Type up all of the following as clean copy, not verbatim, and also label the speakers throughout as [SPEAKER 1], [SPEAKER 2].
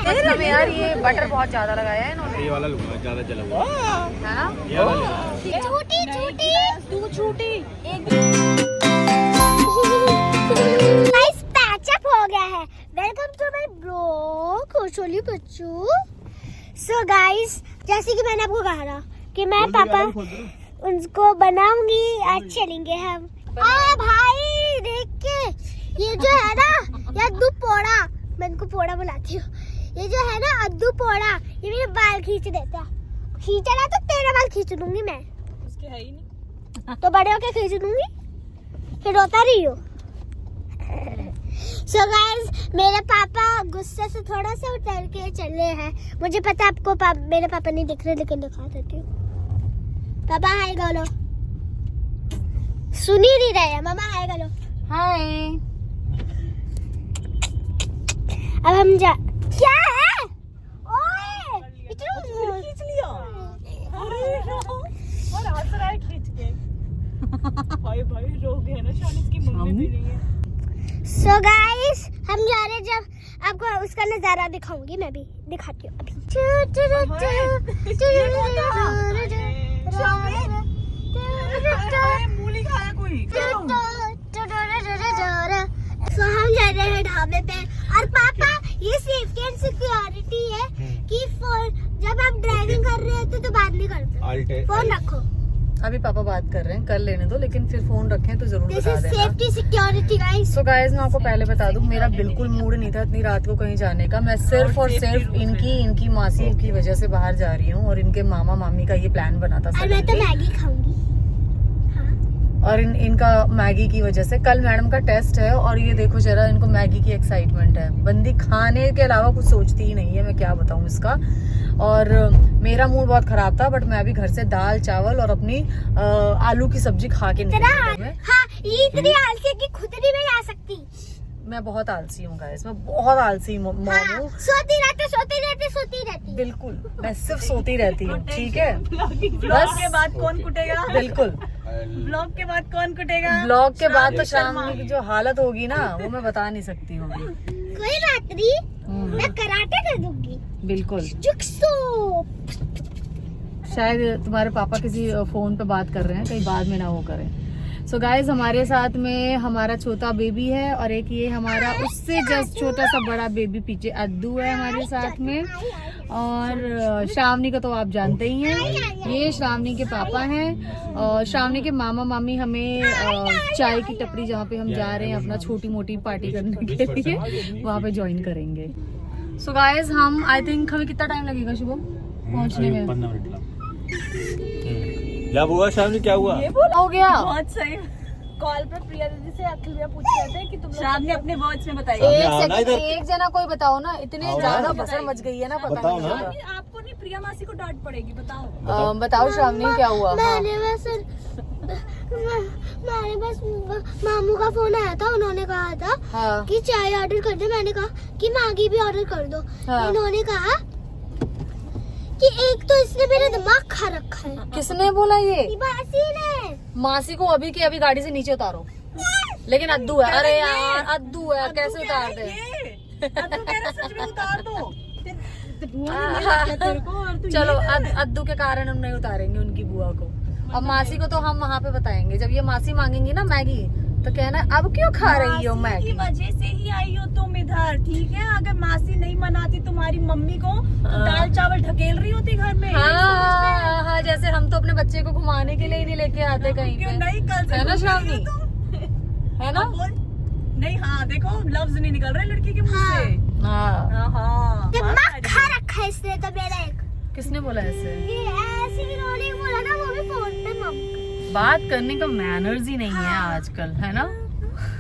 [SPEAKER 1] मसला में यार ये बटर बहुत ज्यादा लगाया है इन्होंने।
[SPEAKER 2] ये वाला लूंगा, ज्यादा चला हुआ
[SPEAKER 1] है ना?
[SPEAKER 2] ये वाला लेना।
[SPEAKER 3] छोटी छोटी
[SPEAKER 1] तू छोटी
[SPEAKER 3] गाइस पैचअप हो गया है। वेलकम टू माय ब्लॉग खुशोली बच्चू। सो गाइस जैसे कि मैंने आपको कहा था कि मैं पापा उनको बनाऊंगी, आज चलेंगे हम। भाई देख के ये जो है ना ये अद्दू पोड़ा, मैं इनको पोड़ा बुलाती हूँ। ये जो है ना अद्दू पोड़ा, ये मेरे बाल खींच देता है। खींचा ना तो तेरा बाल खींच दूंगी मैं।
[SPEAKER 1] उसके है ही नहीं
[SPEAKER 3] तो बड़े होके खींच दूंगी, फिर रोता रही हो। So guys, मेरे पापा गुस्से से थोड़ा सा उतर के चले हैं। मुझे पता है आपको मेरे पापा नहीं दिख रहे, लेकिन दिखा देती हूँ। पापा हाय बोलो। सुन ही नहीं रहे। मामा हाय बोलो।
[SPEAKER 1] हाय।
[SPEAKER 3] अब हम जा क्या है? ओए इतना
[SPEAKER 1] खींच लिया और हंस रहा है खींच के। भाई रो गए ना, शानिस की मम्मी भी नहीं है।
[SPEAKER 3] So guys, हम जा रहे हैं। जब आपको उसका नजारा दिखाऊंगी, मैं भी दिखाती हूँ अभी।
[SPEAKER 1] मूली खाया कोई।
[SPEAKER 3] So हम जा रहे हैं ढाबे पे। और पापा ये सेफ्टी एंड सिक्योरिटी है कि जब आप ड्राइविंग कर रहे होते तो बात नहीं करते, फोन रखो।
[SPEAKER 1] अभी पापा बात कर रहे हैं, कर लेने दो, लेकिन फिर फोन रखें तो जरूर
[SPEAKER 3] दिस
[SPEAKER 1] बता
[SPEAKER 3] इज
[SPEAKER 1] देना।
[SPEAKER 3] Safety security guys.
[SPEAKER 1] So guys मैं आपको पहले बता दूं, मेरा बिल्कुल मूड नहीं था इतनी रात को कहीं जाने का। मैं सिर्फ और सिर्फ इनकी मासी की वजह से बाहर जा रही हूँ, और इनके मामा मामी का ये प्लान बना था
[SPEAKER 3] और मैं तो मैगी खाऊंगी।
[SPEAKER 1] और इनका मैगी की वजह से। कल मैडम का टेस्ट है, और ये देखो जरा, इनको मैगी की एक्साइटमेंट है। बंदी खाने के अलावा कुछ सोचती ही नहीं है, मैं क्या बताऊं इसका। और मेरा मूड बहुत खराब था, बट मैं अभी घर से दाल चावल और अपनी आलू की सब्जी खा के निकली हूं।
[SPEAKER 3] हाँ, ये इतनी आलसी कि खुद नहीं मैं जा सकती।
[SPEAKER 1] मैं बहुत आलसी हूँ गाइस, मैं बहुत आलसी मॉम हूँ।
[SPEAKER 3] सोती रहती।
[SPEAKER 1] बिल्कुल, मैं सिर्फ सोती रहती हूँ, ठीक है।
[SPEAKER 4] ब्लॉग के बाद कौन कुटेगा?
[SPEAKER 1] बिल्कुल,
[SPEAKER 4] ब्लॉग के बाद कौन कुटेगा?
[SPEAKER 1] ब्लॉग के बाद तो शाम की जो हालत होगी ना, वो मैं बता नहीं सकती हूँ।
[SPEAKER 3] कोई बात नहीं, मैं कराटे कर दूंगी।
[SPEAKER 1] बिल्कुल।
[SPEAKER 3] जुक्सो।
[SPEAKER 1] शायद तुम्हारे पापा किसी फोन पे बात कर रहे हैं, कहीं बाद में ना वो करें। सो गाइज हमारे साथ में हमारा छोटा बेबी है, और एक ये हमारा उससे जस्ट छोटा सा बड़ा बेबी पीछे अद्दू है हमारे साथ में। और श्रावणी का तो आप जानते ही हैं, ये श्रावणी के पापा हैं। और श्रावणी के मामा मामी हमें चाय की टपरी जहाँ पे हम जा रहे हैं अपना छोटी मोटी पार्टी करने के लिए, वहाँ पे ज्वाइन करेंगे। सो गाइज हम आई थिंक हमें कितना टाइम लगेगा शुभम पहुँचने में?
[SPEAKER 2] 15 मिनट लगा। क्या हुआ शाम, क्या हुआ?
[SPEAKER 1] हो गया।
[SPEAKER 4] बहुत सही।
[SPEAKER 1] कॉल पे प्रिया दीदी से अखिल भैया पूछ रहे थे कि तुम
[SPEAKER 4] शाम ने अपने वर्ड्स में बताई।
[SPEAKER 1] एक जना कोई बताओ ना, इतने ज्यादा भसड़ मच गई है ना, पता नहीं चला।
[SPEAKER 4] आपको नहीं, प्रिया मासी को डांट पड़ेगी। बताओ
[SPEAKER 1] बताओ श्रावणी क्या हुआ?
[SPEAKER 3] मेरे बस मामू का फोन आया था, उन्होंने कहा था कि चाय ऑर्डर कर दो। मैंने कहा कि मैगी भी ऑर्डर कर दो। इन्होंने कहा कि एक तो इसने मेरा दिमाग खा रखा है।
[SPEAKER 1] किसने बोला ये?
[SPEAKER 3] मासी ने।
[SPEAKER 1] मासी को अभी की अभी गाड़ी से नीचे उतारो। लेकिन अद्दू है, अरे यार अद्दू है, कैसे उतार दे?
[SPEAKER 4] उतार दो।
[SPEAKER 1] चलो अद्दू के कारण हम नहीं उतारेंगे उनकी बुआ को। अब मासी को तो हम वहाँ पे बताएंगे, जब ये मासी मांगेंगी ना मैगी, तो कहना अब क्यों खा रही हो मैगी?
[SPEAKER 4] की वजह से ही आई हो तुम इधर, ठीक है। अगर मासी नहीं मनाती तुम्हारी मम्मी को, तो दाल चावल ढकेल रही होती घर में।
[SPEAKER 1] हाँ, जैसे हम तो अपने बच्चे को घुमाने के लिए ही नहीं लेके आते कहीं पे,
[SPEAKER 4] नहीं कल
[SPEAKER 1] है ना श्रावणी? है ना?
[SPEAKER 4] नहीं, हाँ देखो लफ्ज नहीं निकल रहे लड़की के मुंह से।
[SPEAKER 3] दिमाग खा रखा है इसने तो मेरा। एक
[SPEAKER 1] किसने बोला ऐसे?
[SPEAKER 3] ये ऐसे इन्होंने बोला ना, वो भी फोन पे मम्मी।
[SPEAKER 1] बात करने का मैनर्स ही नहीं है आजकल, है ना?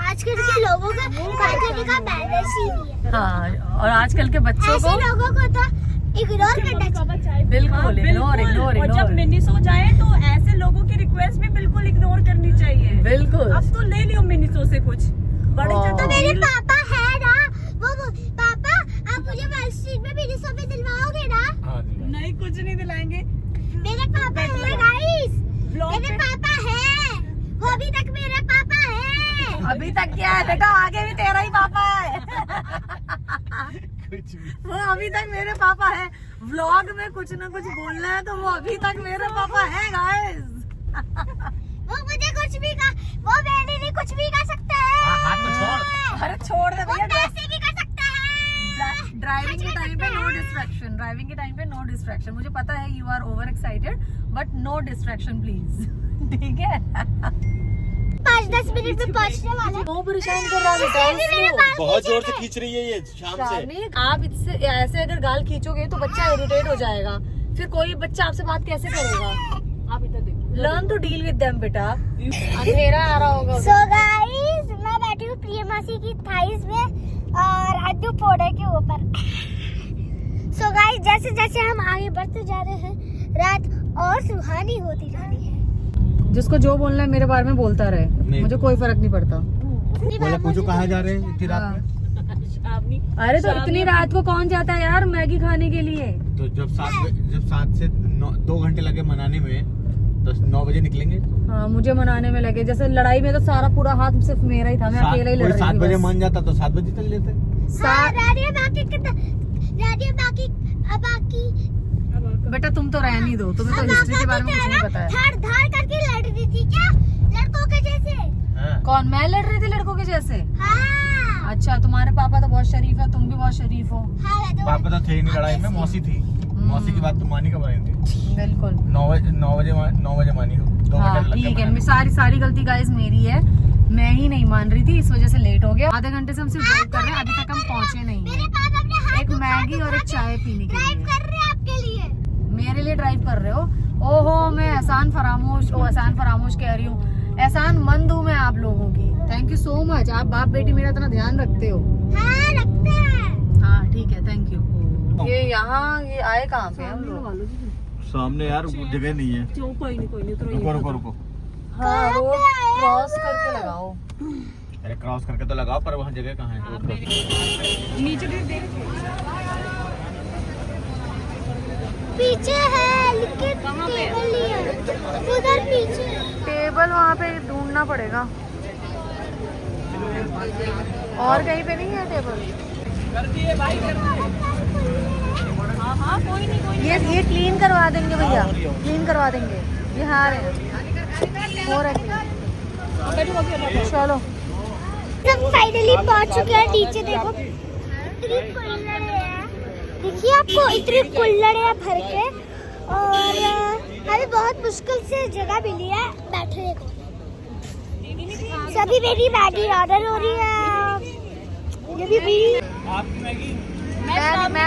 [SPEAKER 3] आजकल के लोगों का बात करने का मैनर्स ही नहीं है।
[SPEAKER 1] हाँ, और आजकल के बच्चों
[SPEAKER 3] ऐसे
[SPEAKER 1] को
[SPEAKER 3] लोगों को तो इग्नोर करना चाहिए।
[SPEAKER 1] बिल्कुल इग्नोर।
[SPEAKER 4] और जब मिनी सो जाए तो ऐसे लोगों की रिक्वेस्ट भी बिल्कुल इग्नोर करनी चाहिए।
[SPEAKER 1] बिल्कुल।
[SPEAKER 4] अब तो ले लियो मिनी सो से कुछ बड़े।
[SPEAKER 3] तो मेरे पापा है ना, वो पापा आप मुझे वर्ल्ड स्ट्रीट में मिनी सो में दिलवाओगे ना?
[SPEAKER 4] नहीं, कुछ नहीं दिलाएंगे।
[SPEAKER 3] मेरे पापा है गाइस, मेरे पापा है, वो अभी तक मेरे पापा है।
[SPEAKER 4] अभी तक क्या है बेटा, आगे भी तेरा ही पापा है।
[SPEAKER 1] वो अभी तक मेरे पापा है। व्लॉग में कुछ ना कुछ बोलना है तो वो अभी तक मेरे पापा है गाइस।
[SPEAKER 3] वो मुझे कुछ भी वो मेरे लिए कुछ भी कर सकता है।
[SPEAKER 2] हाथ तो छोड़।
[SPEAKER 1] अरे छोड़ दे भैया।
[SPEAKER 3] कैसे भी कर सकता है।
[SPEAKER 1] ड्राइविंग के टाइम पे नो डिस्ट्रैक्शन, ड्राइविंग के टाइम पे नो डिस्ट्रैक्शन। मुझे पता है you are over excited but no distraction please. ठीक है
[SPEAKER 3] 5-10 मिनट में पहुंचने वाला है।
[SPEAKER 1] वो परेशान कर रहा है बेटा।
[SPEAKER 2] बहुत जोर से खींच रही है ये शाम से।
[SPEAKER 1] शार्निक, आप इससे ऐसे अगर गाल खींचोगे तो बच्चा इरिटेट हो जाएगा, फिर कोई बच्चा आपसे बात कैसे करेगा। आप इधर देखो, learn to deal with them बेटा। अंधेरा आ रहा होगा।
[SPEAKER 3] So guys, मैं बैठी हूँ प्रिया मासी की थाइस में और अड्डू पौड़े के ऊपर। So guys, जैसे जैसे हम आगे बढ़ते जा रहे हैं रात और सुहानी होती जा रही है।
[SPEAKER 1] जिसको जो बोलना है मेरे बारे में बोलता रहे, मुझे कोई फर्क नहीं पड़ता।
[SPEAKER 2] बोला पूछो कहाँ जा रहे हैं इतनी रात में?
[SPEAKER 1] अरे तो इतनी रात को कौन जाता है यार मैगी खाने के लिए।
[SPEAKER 2] तो जब 7 से 2 घंटे लगे मनाने में तो 9 बजे निकलेंगे।
[SPEAKER 1] हाँ मुझे मनाने में लगे, जैसे लड़ाई में तो सारा पूरा हाथ सिर्फ मेरा ही था, मैं अकेला ही लड़ रही थी।
[SPEAKER 2] 7 बजे
[SPEAKER 1] बस।
[SPEAKER 2] मान जाता तो 7 बजे चल लेते।
[SPEAKER 1] बेटा तुम तो रहने दो, तुम्हें तो हिस्ट्री के बारे में कुछ नहीं पता है।
[SPEAKER 3] धार करके लड़ रही थी क्या लड़कों के जैसे।
[SPEAKER 2] हाँ।
[SPEAKER 1] कौन, मैं लड़ रही थी लड़कों के जैसे?
[SPEAKER 3] हाँ
[SPEAKER 1] अच्छा तुम्हारे पापा तो बहुत शरीफ है, तुम भी बहुत शरीफ हो।
[SPEAKER 3] हाँ मैं तो
[SPEAKER 2] पापा तो थे ही नहीं लड़ाई में, मौसी थी। मौसी की बात तो मानी कब आई थी?
[SPEAKER 1] बिल्कुल
[SPEAKER 2] 9 बजे मानी हो। 2
[SPEAKER 1] हाँ
[SPEAKER 2] घंटे लग गए
[SPEAKER 1] ठीक है,
[SPEAKER 2] मनाने में।
[SPEAKER 1] सारी गलती गाइस मेरी है, मैं ही नहीं मान रही थी, इस वजह से लेट हो गया। आधे घंटे से हम सिर्फ ड्राइव कर रहे हैं, अभी तक हम पहुंचे नहीं
[SPEAKER 3] मेरे
[SPEAKER 1] हैं।
[SPEAKER 3] पापा अपने हाथ
[SPEAKER 1] एक मैगी और एक चाय पीने के
[SPEAKER 3] ड्राइव
[SPEAKER 1] लिए।
[SPEAKER 3] कर रहे हैं आपके लिए।
[SPEAKER 1] मेरे लिए ड्राइव कर रहे हो? ओहो मैं एहसान फरामोश कह रही हूँ, एहसान मंद हूँ मैं आप लोगों की। थैंक यू सो मच, आप बाप बेटी मेरा इतना ध्यान रखते हो।
[SPEAKER 3] हाँ रखते हैं।
[SPEAKER 1] हाँ ठीक है, थैंक यू। ये आए कहाँ पे हम लोग?
[SPEAKER 2] सामने यार जगह नहीं है।
[SPEAKER 4] कोई नहीं
[SPEAKER 2] रुको।
[SPEAKER 1] हाँ रोड क्रॉस करके लगाओ।
[SPEAKER 2] अरे क्रॉस करके तो लगाओ, पर वहाँ जगह कहाँ है?
[SPEAKER 4] नीचे देख
[SPEAKER 3] पीछे है लेकिन टेबल नहीं है उधर पीछे।
[SPEAKER 1] टेबल वहाँ पे ढूंढना पड़ेगा, और कहीं पे नहीं है टेबल।
[SPEAKER 4] हाँ कोई नहीं
[SPEAKER 1] ये क्लीन करवा देंगे भैया, क्लीन करवा देंगे। ये हार है हो रहा है। चलो
[SPEAKER 3] हम फाइनली पहुंच चुके हैं। नीचे देखो इतनी कुल्हड़े हैं, देखिए आपको इतनी कुल्हड़े हैं भर के। और हमें बहुत मुश्किल से जगह मिली है बैठने को। सभी मेरी मैगी ऑर्डर हो रही है। ये भी
[SPEAKER 2] आपकी मैगी
[SPEAKER 1] मैं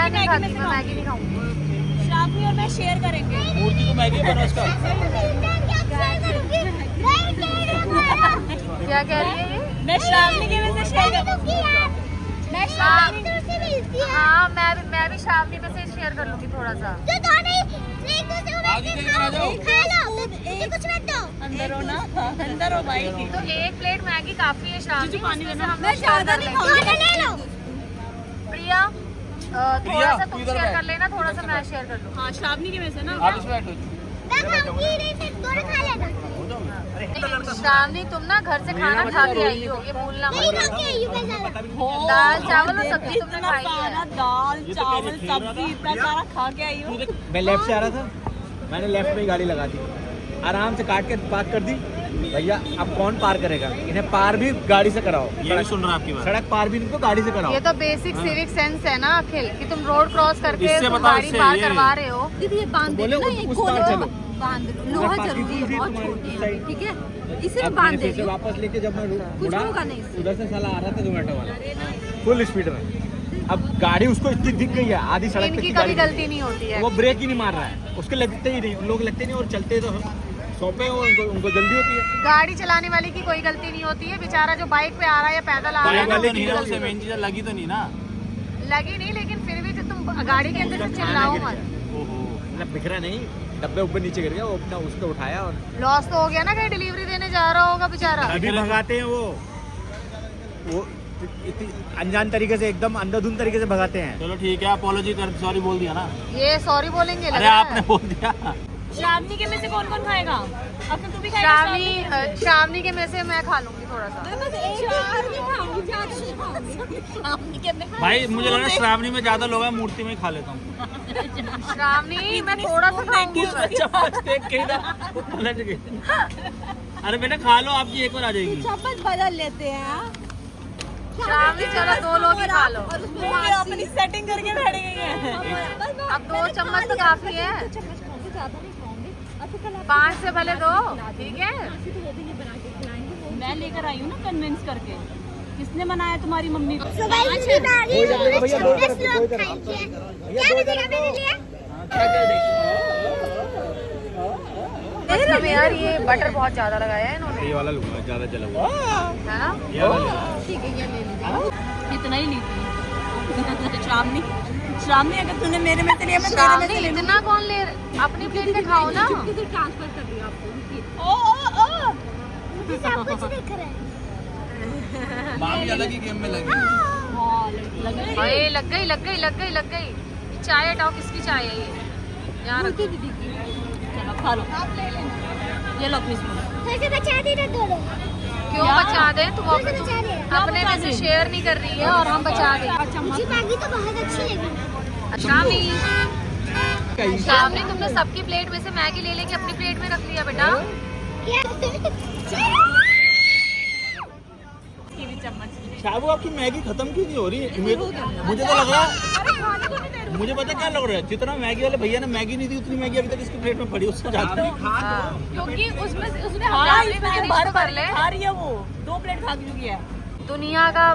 [SPEAKER 1] नहीं खाती, मैं मैगी नहीं खाऊंगी।
[SPEAKER 4] श्रावणी और मैं शेयर करेंगे।
[SPEAKER 2] मूर्ति को मैगी बना उसका।
[SPEAKER 1] क्या कह रही है ये?
[SPEAKER 4] मैं श्रावणी के वजह से शेयर करूंगी।
[SPEAKER 3] मैं श्रावणी से मिलती है।
[SPEAKER 1] हाँ मैं भी श्रावणी पे से शेयर कर लूंगी थोड़ा सा।
[SPEAKER 3] तो दोनों एक दूसरे को बैठ के खा लो। मुझे कुछ मत दो।
[SPEAKER 4] अंदर हो ना, अंदर हो भाई।
[SPEAKER 1] तो एक प्लेट मैगी काफी है श्रावणी,
[SPEAKER 4] पानी
[SPEAKER 1] उसमें से
[SPEAKER 4] लेना।
[SPEAKER 1] हम
[SPEAKER 4] मैं
[SPEAKER 1] लोग
[SPEAKER 4] ज्यादा
[SPEAKER 1] शेयर
[SPEAKER 4] नहीं
[SPEAKER 1] कर लेंगे।
[SPEAKER 3] ऑर्डर ले लो।
[SPEAKER 1] प्रिया थोड़ा सा तुम
[SPEAKER 2] इधर
[SPEAKER 1] शेयर
[SPEAKER 2] बैठ।
[SPEAKER 1] कर लेना, थोड़ा सा मैं शेयर कर लूँ।
[SPEAKER 4] हाँ श्रावणी के वजह से ना।
[SPEAKER 2] आप इसमें बैठो।
[SPEAKER 3] मैं खाऊंगी नहीं, फिर दोनों खा लेना।
[SPEAKER 1] श्रावणी तुम ना घर से खाना खा के आई हो, ये भूलना
[SPEAKER 3] नहीं
[SPEAKER 1] मत।
[SPEAKER 3] खा के आई हूँ मैं ज्यादा।
[SPEAKER 1] दाल चावल और सब्जी तुमने
[SPEAKER 4] इतना
[SPEAKER 1] खाई
[SPEAKER 4] सारा
[SPEAKER 1] है।
[SPEAKER 4] दाल चावल सब्जी इतना सारा खा के आई हूँ।
[SPEAKER 2] मैं लेफ्ट से आ रहा था, मैंने लेफ्ट में ही गाड़ी लगा दी, आराम से काट के पार्क कर दी। भैया अब कौन पार करेगा? इन्हें पार भी गाड़ी से कराओ। ये भी सुन रहा आपकी बात। सड़क पार भी इनको गाड़ी से कराओ।
[SPEAKER 1] ये तो बेसिक सिविक सेंस है ना अखिल, कि तुम रोड क्रॉस करके तुम गाड़ी पार करवा रहे हो।
[SPEAKER 4] दीदी ये बांध
[SPEAKER 2] बोले
[SPEAKER 4] देना, ये
[SPEAKER 2] उस
[SPEAKER 4] खोलो।
[SPEAKER 2] पार चलो।
[SPEAKER 4] बांध लोहा जरूरी है, बहुत छोटी है, ठीक है इसे
[SPEAKER 2] अब
[SPEAKER 4] बांध
[SPEAKER 2] फिर से
[SPEAKER 4] देंगे।
[SPEAKER 2] वापस लेके जब मैं
[SPEAKER 4] कुछ
[SPEAKER 2] मुड़ा,
[SPEAKER 4] होगा नहीं इससे।
[SPEAKER 2] उधर से साला आ रहा था जोमेटो वाला फुल स्पीड में। अब गाड़ी उसको इतनी दिख गई है, आधी सड़क तक
[SPEAKER 1] इनकी
[SPEAKER 2] की
[SPEAKER 1] कभी
[SPEAKER 2] गाड़ी
[SPEAKER 1] गलती नहीं होती है।
[SPEAKER 2] वो ब्रेक ही नहीं मार रहा है, उसके लगते ही नहीं, उन लोग लगते नहीं और चलते तो सौंपे हो, उनको जल्दी होती है।
[SPEAKER 1] गाड़ी चलाने वाले की कोई गलती नहीं होती है, बेचारा जो बाइक पे आ रहा है या पैदल आ रहा है ना,
[SPEAKER 2] वाले
[SPEAKER 1] उसकी
[SPEAKER 2] की
[SPEAKER 1] गलती
[SPEAKER 2] मेन चीज लगी तो नहीं ना।
[SPEAKER 1] लगी नहीं, लेकिन फिर भी तो तुम गाड़ी के अंदर से चिल्लाओ मत।
[SPEAKER 2] मतलब बिखरा नहीं, डब्बे ऊपर नीचे गिर गया, वो अपना उसको उठाया और
[SPEAKER 1] लॉस तो हो गया ना, कहीं डिलीवरी देने जा रहा होगा बेचारा।
[SPEAKER 2] अभी भगाते हैं वो इतनी अनजान तरीके से, एकदम अंधाधुंध तरीके से भगाते हैं।
[SPEAKER 5] चलो ठीक है, अपोलॉजी कर, सॉरी बोल दिया ना।
[SPEAKER 1] ये सॉरी बोलेंगे लग
[SPEAKER 5] अरे
[SPEAKER 1] रहा
[SPEAKER 5] आपने
[SPEAKER 1] है।
[SPEAKER 5] बोल दिया।
[SPEAKER 4] श्रावणी के में से कौन कौन खाएगा? अब तो तू भी खाएगा।
[SPEAKER 1] श्रावणी के में से मैं खा लूंगी थोड़ा सा।
[SPEAKER 2] भाई मुझे लग रहा है श्रावणी में ज्यादा लोग हैं, मूर्ति में ही खा लेता हूँ।
[SPEAKER 1] श्रावणी मैं थोड़ा सा खाऊंगी।
[SPEAKER 2] चम्मच देख के ना पलट गई। अरे बेटा खा लो, आपकी एक बार आ जाएगी।
[SPEAKER 4] चम्मच बदल लेते हैं।
[SPEAKER 1] श्रावणी चलो 2 लोग ही खा लो।
[SPEAKER 4] अपनी सेटिंग करके बैठ गई है।
[SPEAKER 1] अब 2 चम्मच तो काफी है, 5 से भले 2, ठीक है।
[SPEAKER 4] मैं लेकर आई हूँ ना कन्विंस करके। किसने मनाया तुम्हारी मम्मी को?
[SPEAKER 3] So guys, मैं आ रही हूँ, मैंने 26 लोग खाएंगे। क्या मिलेगा मेरे लिए?
[SPEAKER 1] मस्त में यार, ये बटर बहुत ज्यादा लगाया है इन्होंने,
[SPEAKER 2] ये वाला लूंगा, ज्यादा जला हुआ
[SPEAKER 1] है ना?
[SPEAKER 2] ये वाला।
[SPEAKER 1] ठीक है, ये ले लीजिए।
[SPEAKER 4] इतना ही ली थी। श्रावणी अगर तूने मेरे में से लिया, मैं तेरे में
[SPEAKER 1] श्रावणी
[SPEAKER 4] से ले लूं।
[SPEAKER 1] इतना कौन ले, अपनी प्लेट में खाओ ना।
[SPEAKER 4] ट्रांसफर कर दिया आपको। ओ
[SPEAKER 3] मुझे सब कुछ दिख रहा है।
[SPEAKER 2] मामी अलग ही गेम में लगी।
[SPEAKER 1] अरे लग गई। चाय हटाओ, किसकी चाय है ये? यहाँ रखो।
[SPEAKER 4] दीदी की। चलो खा लो। ये लो अपनी स्पून।
[SPEAKER 3] फिर से बचा दी ना दोनों।
[SPEAKER 1] क्यों बचा दे? तुम
[SPEAKER 3] फिर से बचा दे।
[SPEAKER 1] अपने में से शेयर नहीं कर रही है और हम बचा दे।
[SPEAKER 3] मुझे मैगी तो बहुत अच्छी लगी।
[SPEAKER 1] श्रावणी तुमने सबकी प्लेट में से मैगी ले लेके अपनी प्लेट में रख लिया बेटा।
[SPEAKER 2] शाबू आपकी मैगी खत्म क्यों नहीं हो रही? मुझे तो लग रहा है, मुझे पता क्या लग रहा है, जितना मैगी वाले भैया ने मैगी नहीं दी उतनी मैगी अभी तक इसकी प्लेट में पड़ी, उससे ज्यादा।
[SPEAKER 1] क्योंकि उसमें उसने
[SPEAKER 4] भर ले खा रही है वो। 2 प्लेट खा चुकी है।
[SPEAKER 1] दुनिया का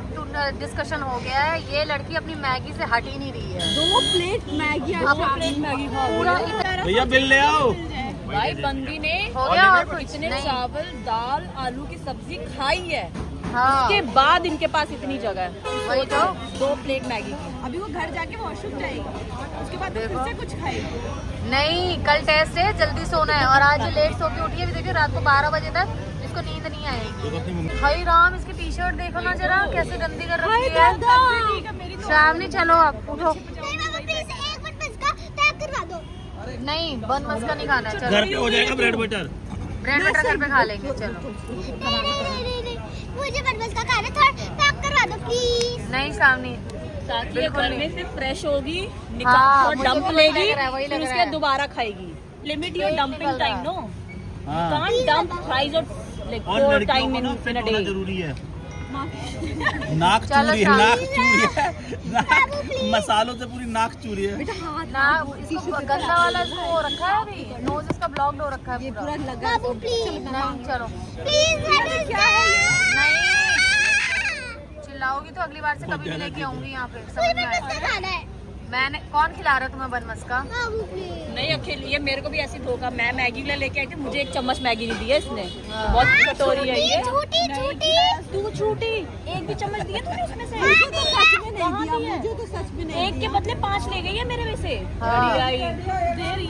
[SPEAKER 1] डिस्कशन हो गया है, ये लड़की अपनी मैगी से हट ही नहीं रही है।
[SPEAKER 4] 2 प्लेट मैगी। प्लेट मैगी
[SPEAKER 1] पूरा इतना
[SPEAKER 2] भैया बिल ले आओ।
[SPEAKER 4] भाई बंदी ने
[SPEAKER 1] हो गया और कुछ
[SPEAKER 4] इतने
[SPEAKER 1] नहीं।
[SPEAKER 4] चावल दाल आलू की सब्जी खाई है,
[SPEAKER 1] हाँ
[SPEAKER 4] उसके बाद इनके पास इतनी जगह है।
[SPEAKER 1] वही तो।
[SPEAKER 4] 2 प्लेट मैगी की। अभी वो घर जाके वॉशरूम जाएगी, उसके बाद फिर से कुछ खाएगी।
[SPEAKER 1] नहीं, कल टेस्ट है, जल्दी सोना है और आज ये लेट सो के उठी है। अभी देखिए रात को 12 बजे तक इसको नींद नहीं आएगी। हाय राम, इसकी टी शर्ट देखो ना जरा, कैसे गंदी कर रखी है। श्रावणी चलो आप उठो। नहीं, बन मस्का नहीं खाना है,
[SPEAKER 2] घर
[SPEAKER 1] चलो
[SPEAKER 2] पे हो जाएगा ब्रेड बटर।
[SPEAKER 1] ब्रेड बटर घर पे खा लेंगे, चलो।
[SPEAKER 3] मुझे बटबस का खाना थोड़ा पैक करवा दो प्लीज।
[SPEAKER 1] नहीं श्रावणी,
[SPEAKER 4] ये घर में से फ्रेश होगी,
[SPEAKER 1] हाँ,
[SPEAKER 4] निकाल और
[SPEAKER 1] मुझे
[SPEAKER 4] डंप
[SPEAKER 1] भी
[SPEAKER 4] लेगी,
[SPEAKER 1] वही लग रहा है, वही
[SPEAKER 4] फिर
[SPEAKER 1] लग
[SPEAKER 4] उसके
[SPEAKER 1] रहा है।
[SPEAKER 4] दोबारा खाएगी। लिमिट योर
[SPEAKER 1] यही
[SPEAKER 4] डंपिंग
[SPEAKER 1] निकल रहा
[SPEAKER 4] टाइम,
[SPEAKER 1] है।
[SPEAKER 4] नो
[SPEAKER 2] हाँ।
[SPEAKER 4] कांट डंप फ्राइज और लाइक
[SPEAKER 2] और
[SPEAKER 4] 4
[SPEAKER 2] लड़कियों
[SPEAKER 4] टाइम
[SPEAKER 2] को
[SPEAKER 4] इन
[SPEAKER 2] ना
[SPEAKER 4] इन
[SPEAKER 2] फिट
[SPEAKER 4] अ
[SPEAKER 2] होना
[SPEAKER 4] डे।
[SPEAKER 2] जरूरी है। नाक
[SPEAKER 1] चलो
[SPEAKER 2] चूरी है,
[SPEAKER 1] शाम।
[SPEAKER 2] नाक चूरी है, नाक मसालों से पूरी नाक चूरी है।
[SPEAKER 1] ना इसको गंदा वाला इसको हो रखा है, अभी नोज इसका ब्लॉक्ड हो रखा है पूरा।
[SPEAKER 3] बाबू प्लीज
[SPEAKER 1] नहीं चलो,
[SPEAKER 3] प्लीज
[SPEAKER 1] नहीं चिल्लाओगी तो अगली बार से कभी नहीं लेके आऊंगी यहाँ पे, समझ में आया?
[SPEAKER 3] खाना है
[SPEAKER 1] मैंने कौन खिला रहा है तुम्हें बन मस्का?
[SPEAKER 3] बाबू प्लीज।
[SPEAKER 4] नहीं अखिल, ये मेरे को भी ऐसी धोखा। मैं मैगी के लिए लेके आई थी, मुझे 1 चम्मच मैगी नहीं दी है इसने। बहुत कटोरी है ये।
[SPEAKER 3] झूठी झूठी।
[SPEAKER 4] तू झूठी, 1 भी चम्मच दिया तूने उसमें से? कहाँ दिया? मुझे तो सच में नहीं। 1 के बदले 5 ले गई है मेरे में से।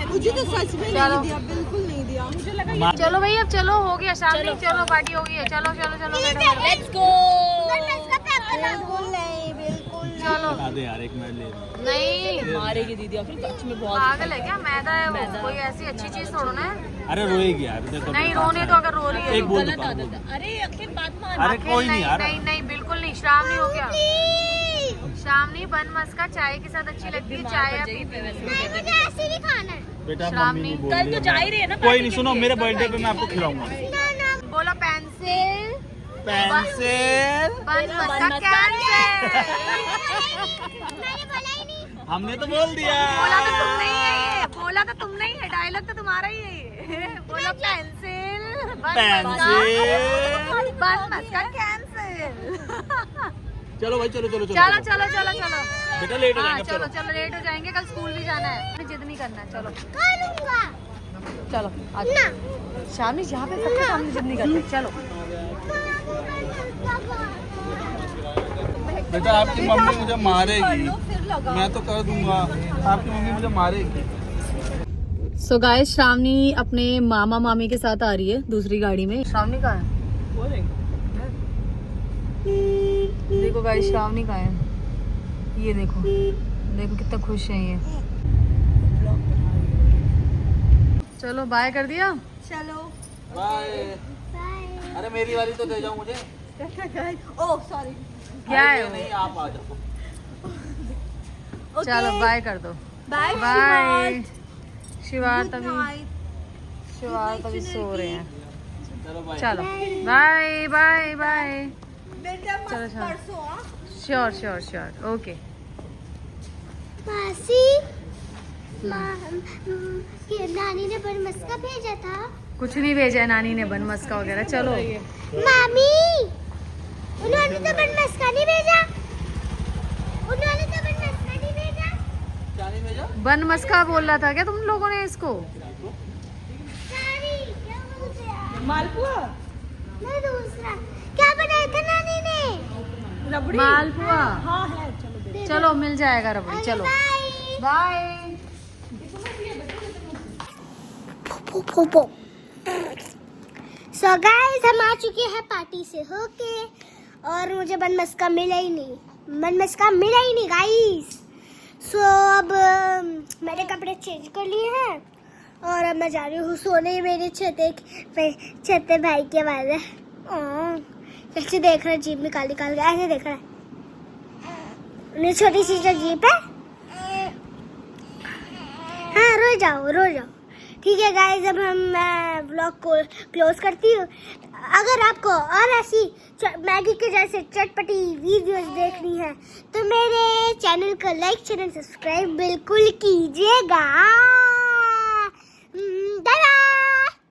[SPEAKER 4] मुझे तो सच में
[SPEAKER 1] चलो
[SPEAKER 4] बिल्कुल नहीं दिया। मुझे लगा
[SPEAKER 1] चलो भाई, अब चलो, हो गया शाम, चलो पार्टी हो गई है, चलो चलो चलो मैडम,
[SPEAKER 4] लेट्स गो।
[SPEAKER 3] बटबस का पैक करवा दो।
[SPEAKER 1] चलो।
[SPEAKER 2] बता दे यार, एक मिनट ले।
[SPEAKER 1] नहीं
[SPEAKER 4] मारेगी दीदी आखिर, सच में बहुत।
[SPEAKER 1] पागल है क्या? मैदा है वो, कोई ऐसी अच्छी चीज थोड़ा ना है।
[SPEAKER 2] अरे रोएगी यार, देखो।
[SPEAKER 1] नहीं रोने तो, अगर रो रही है
[SPEAKER 2] एक
[SPEAKER 1] तो।
[SPEAKER 2] बोल
[SPEAKER 4] गलत
[SPEAKER 2] दो,
[SPEAKER 4] आदत है। अरे आखिर बात मान।
[SPEAKER 2] अरे कोई नहीं यार।
[SPEAKER 1] नहीं नहीं बिल्कुल नहीं, श्रावणी हो गया। श्रावणी बन मस्का चाय के साथ अच्छी लगती है, चाय आप पीती नहीं।
[SPEAKER 3] नहीं मुझे ऐसे भी खाना है।
[SPEAKER 2] बेटा
[SPEAKER 1] श्रावणी,
[SPEAKER 2] मम्मी बोल
[SPEAKER 4] कल
[SPEAKER 2] रही
[SPEAKER 4] तो
[SPEAKER 2] है,
[SPEAKER 4] जा ही रही है ना।
[SPEAKER 2] कोई नहीं, सुनो मेरे बर्थडे पे मैं आपको खिलाऊंगा।
[SPEAKER 1] बोलो पेंसिल,
[SPEAKER 2] पेंसिल।
[SPEAKER 1] बन मस्का कैंसिल।
[SPEAKER 3] मैंने बोला ही नहीं।
[SPEAKER 2] हमने तो बोल दिया।
[SPEAKER 1] बोला तो तुम नहीं है ये, बोला तो तुम नहीं है, डायलॉग तो तुम्हारा ही है ये। बोलो पेंसिल,
[SPEAKER 2] पेंसिल।
[SPEAKER 1] बन मस्का कैंसिल।
[SPEAKER 2] चलो भाई, चलो चलो चलो
[SPEAKER 1] चलो चलो चलो चलो।
[SPEAKER 2] बेटा लेट हो
[SPEAKER 1] हाँ
[SPEAKER 2] जाएंगे,
[SPEAKER 1] चलो चलो, लेट हो जाएंगे, कल स्कूल भी जाना है, जिद नहीं करना है। चलो
[SPEAKER 3] खा लूंगा।
[SPEAKER 1] चलो आज शामी यहाँ पे सबके सामने जिद नहीं करते, चलो।
[SPEAKER 2] बेटा आपकी मम्मी मुझे मारेगी, मैं तो कर दूंगा, आपकी मम्मी मुझे मारेगी।
[SPEAKER 1] सो गाइस, श्रावणी अपने मामा मामी के साथ आ रही है दूसरी गाड़ी में। श्रावणी कहाँ है? देखो गाइस, श्रावणी कहाँ है? ये देखो, देखो कितना खुश है ये। चलो बाय कर दिया।
[SPEAKER 4] चलो
[SPEAKER 2] बाय।
[SPEAKER 3] बाय।
[SPEAKER 2] अरे मेरी वाली तो दे जाओ मुझे।
[SPEAKER 4] Oh sorry.
[SPEAKER 1] क्या
[SPEAKER 2] अरे
[SPEAKER 1] है
[SPEAKER 2] ये
[SPEAKER 1] वो?
[SPEAKER 2] नहीं, आप आ जाओ।
[SPEAKER 1] चलो बाय कर दो।
[SPEAKER 4] Bye
[SPEAKER 1] bye. शिवार्थ
[SPEAKER 4] गुड
[SPEAKER 1] अभी
[SPEAKER 4] नाइट।
[SPEAKER 1] शिवार्थ अभी सो रहे हैं।
[SPEAKER 2] चलो बाय।
[SPEAKER 1] चलो बाय बाय बाय।
[SPEAKER 4] बेटा
[SPEAKER 1] चलो,
[SPEAKER 4] मस्त
[SPEAKER 1] चलो।
[SPEAKER 4] परसों हाँ।
[SPEAKER 1] Sure sure sure okay.
[SPEAKER 3] मासी ये नानी ने बन मस्का भेजा था।
[SPEAKER 1] कुछ नहीं भेजा है नानी ने बन मस्का वगैरह। चलो
[SPEAKER 3] मामी उन्होंने तो बन मस्का नहीं भेजा। उन्होंने तो बन मस्का नहीं भेजा।
[SPEAKER 2] क्या नहीं भेजा?
[SPEAKER 1] बन मस्का बोल रहा था क्या तुम लोगों ने इसको?
[SPEAKER 3] सारी क्या बोल दिया?
[SPEAKER 4] मालपुआ
[SPEAKER 3] नहीं दूसरा क्या बनाया था नानी ने?
[SPEAKER 4] रबड़ी
[SPEAKER 1] मालपुआ।
[SPEAKER 4] हाँ है चलो दे।
[SPEAKER 1] चलो मिल जाएगा रबड़ी। चलो
[SPEAKER 3] बाय।
[SPEAKER 1] बाय।
[SPEAKER 3] सो गाइस हम आ चुके हैं पार्टी से होके और मुझे बन मस्का मिला ही नहीं गाइस। सो अब मैंने कपड़े चेंज कर लिए हैं और अब मैं जा रही हूँ सोने। मेरे छते भाई के वाले कैसे देख रहा है, जीप निकाल के ऐसे देख रहा है। उन्हें छोटी सी जो जीप है। हाँ रो जाओ। ठीक है गाइस, अब मैं व्लॉग को क्लोज करती हूँ। अगर आपको और ऐसी मैगी के जैसे चटपटी वीडियोस देखनी है तो मेरे चैनल को लाइक, चैनल सब्सक्राइब बिल्कुल कीजिएगा।